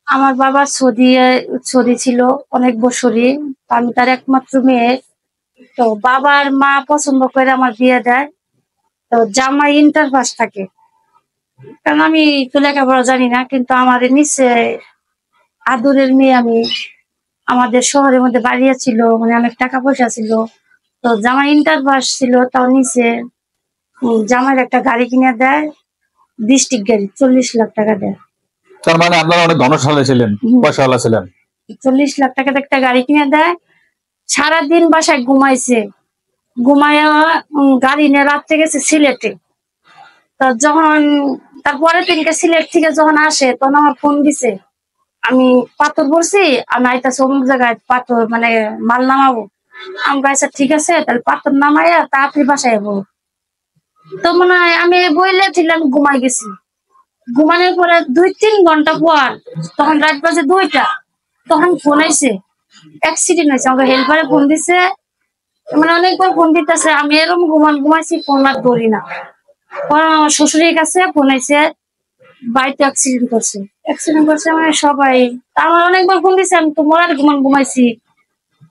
আমার বাবা সৌদি ছিল অনেক বছরই। আমি তার একমাত্র মেয়ে। তো বাবার মা পছন্দ করে আমার বিয়ে দেয়। তো জামাই ইন্টার পাস থাকে। কারণ আমি তো লেখাপড়া জানি না, কিন্তু আমার নিচে আদরের মেয়ে আমি। আমাদের শহরের মধ্যে বাড়ি ছিল, মানে অনেক টাকা পয়সা ছিল। তো জামাই ইন্টার পাস ছিল, তাও নিচে জামাইয়ের একটা গাড়ি কিনে দেয়, ডিস্ট্রিক্ট গাড়ি, 40 লাখ টাকা দেয়। তার মানে আপনারা অনেক ধনশালী ছিলেন, পয়সাওয়ালা ছিলেন। 40 লাখ টাকা একটা গাড়ি কিনে দেয়। সারাদিন বাসায় ঘুমাইছে, ঘুমাইয়া গাড়ি নিয়ে রাত্রে গেছে সিলেটে। তো যখন তারপরের দিনকে সিলেট থেকে যখন আসে, তখন আমার ফোন দিছে, আমি পাথর পড়ছি, আমি আইতাছি অমুক জায়গায় পাথর মানে মাল নামাবো। আমি আচ্ছা ঠিক আছে, তাহলে পাথর নামাইয়া তাড়াতাড়ি বাসায় যাবো। তো মনে হয় আমি বইলে ছিলাম, ঘুমাই গেছি। ঘুমানোর পরে 2-3 ঘন্টা পর, তখন রাত বাজে 2টা, তখন ফোন আইছে, অ্যাক্সিডেন্ট হয়েছে। আমাকে হেল্পারে ফোন দিছে, মানে অনেকবার ফোন দিতেছে। আমি এরকম ঘুমাইছি, ফোন আর ধরি না। পরে আমার শ্বশুরের কাছে ফোন আইছে, বাড়িতে অ্যাক্সিডেন্ট করছে মানে সবাই। আমার অনেকবার ফোন দিছে, আমি তো মরার ঘুমাইছি।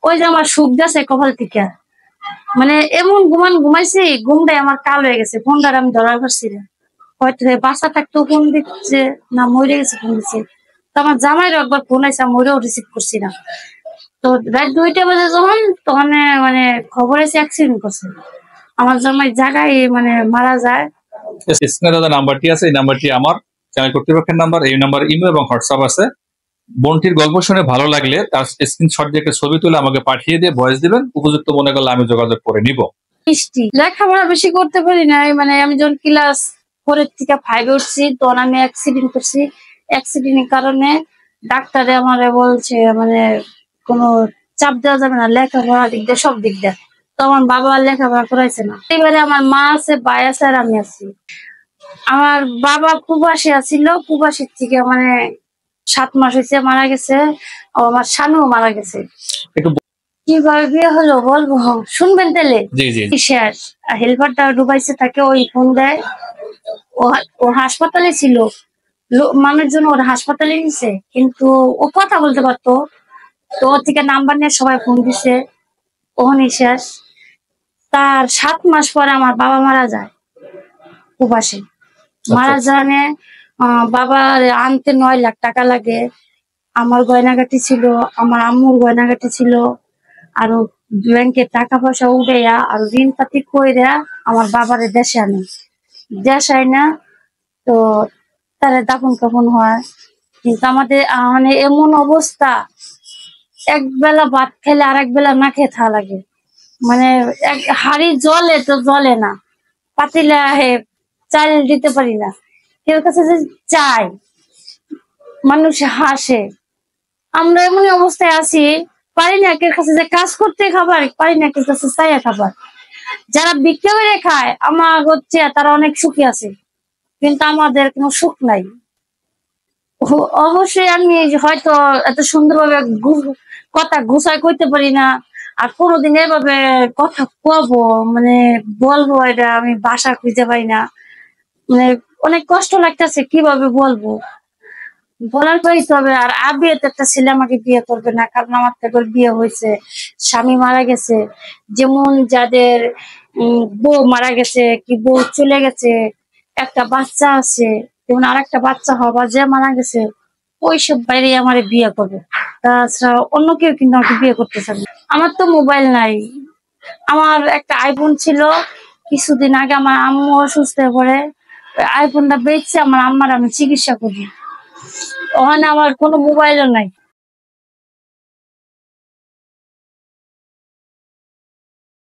ওই যে আমার সুখ গেছে কপাল থেকে, মানে এমন ঘুমাইছি, ঘুমটাই আমার কাল হয়ে গেছে। ফোনটার আমি ধরা পারছি না, হয়তো বাসা থাকতেও ফোন দিচ্ছে না, মরে গেছে ফোন দিচ্ছে। তো আমার জামাইরও একবার ফোন আইসা, মরেও রিসিভ করছি না। তো রাত 2টা বাজে যখন, তখন মানে খবর এসে অ্যাক্সিডেন্ট করছে। আমার জামাই জায়গায় মানে মারা যায়। স্ক্রিনে দাদা নাম্বারটি আছে, এই নাম্বারটি আমার চ্যানেল কর্তৃপক্ষের নাম্বার। এই নাম্বার ইমেল এবং হোয়াটসঅ্যাপ আছে। বোনটির গল্প শুনে ভালো লাগলে তার স্ক্রিনশট দিয়ে একটা ছবি তুলে আমাকে পাঠিয়ে দিয়ে ভয়েস দিবেন, উপযুক্ত মনে করলে আমি যোগাযোগ করে নিব। লেখাপড়া বেশি করতে পারি নাই, মানে আমি যখন ক্লাস 4 থেকে 5 উঠছি, তখন আমি অ্যাক্সিডেন্ট করছি। অ্যাক্সিডেন্টের কারণে ডাক্তারে আমারে বলছে, মানে কোনো চাপ দেওয়া যাবে না, লেখাপড়া দিক দিয়ে সব দিক দিয়ে। তো আমার বাবা লেখাপড়া করাইছে না। এবারে আমার মা আছে, ভাই আছে, আর আমি আছি। আমার বাবা প্রবাসী আছিল, প্রবাসীর থেকে মানে 7 মাস হয়েছে মারা গেছে। আমার স্বামীও মারা গেছে। কিভাবে বিয়ে হলো বলবো, শুনবেন তাহলে? শেষ হেল্পারটা ডুবাইছে তাকে, ওই ফোন দেয়। ও হাসপাতালে ছিল, মানুষজন ওর হাসপাতালে নিছে, কিন্তু ও কথা বলতে পারতো। তো ওর থেকে নাম্বার নিয়ে সবাই ফোন দিছে, ওখানে শেষ। তার 7 মাস পরে আমার বাবা মারা যায়, প্রবাসী মারা জানে। বাবার আনতে 9 লাখ টাকা লাগে। আমার গয়নাগাটি ছিল, আমার আম্মুর গয়নাগাটি ছিল, আরো ব্যাংকে টাকা পয়সা উঠাইয়া আর ঋণ পাতি কইরা আমার বাবারে দেশে আনে। দেশে আইনা তো তারা দাফন কাফন হয়। কিন্তু আমাদের মানে এমন অবস্থা, এক বেলা ভাত খেলে আর এক বেলা না খেয়ে থাকা লাগে। মানে এক হাড়ি জলে তো জলে না, পাতিলা চাল দিতে পারি না। কেউ কাছে যে চাই, মানুষ হাসে। আমরা এমন অবস্থায় আছি, পারি না কেউ কাছে যে কাজ করতে খাবার, পারি না কেউ কাছে চাইয়া খাবার। যারা বিক্রি করে খায় আমার হচ্ছে, তারা অনেক সুখী আছে, কিন্তু আমাদের কোনো সুখ নাই। অবশ্যই আমি হয়তো এত সুন্দরভাবে কথা গুছাই কইতে পারি না, আর কোনোদিন এভাবে কথা কবো মানে বলবো, এটা আমি ভাষা খুঁজে পাই না। মানে অনেক কষ্ট লাগতেছে, কিভাবে বলবো, বলার পরই তবে। আর আবিয়াতে একটা ছেলে আমাকে বিয়ে করবে না, কারণ আমার থেকে বিয়ে হয়েছে, স্বামী মারা গেছে। যেমন যাদের বউ মারা গেছে, কি বউ চলে গেছে, একটা বাচ্চা আছে, যেমন আর একটা বাচ্চা হবা যে মারা গেছে, ওইসব বাইরে আমার বিয়ে করবে। তাছাড়া অন্য কেউ কিন্তু আমাকে বিয়ে করতে চাবে। আমার তো মোবাইল নাই। আমার একটা আইফোন ছিল, কিছুদিন আগে আমার আম্মু অসুস্থ হয়ে পড়ে, আইফোনটা বেচছে আমার আম্মার আমি চিকিৎসা করি। ওখানে আমার কোনো মোবাইলও নাই।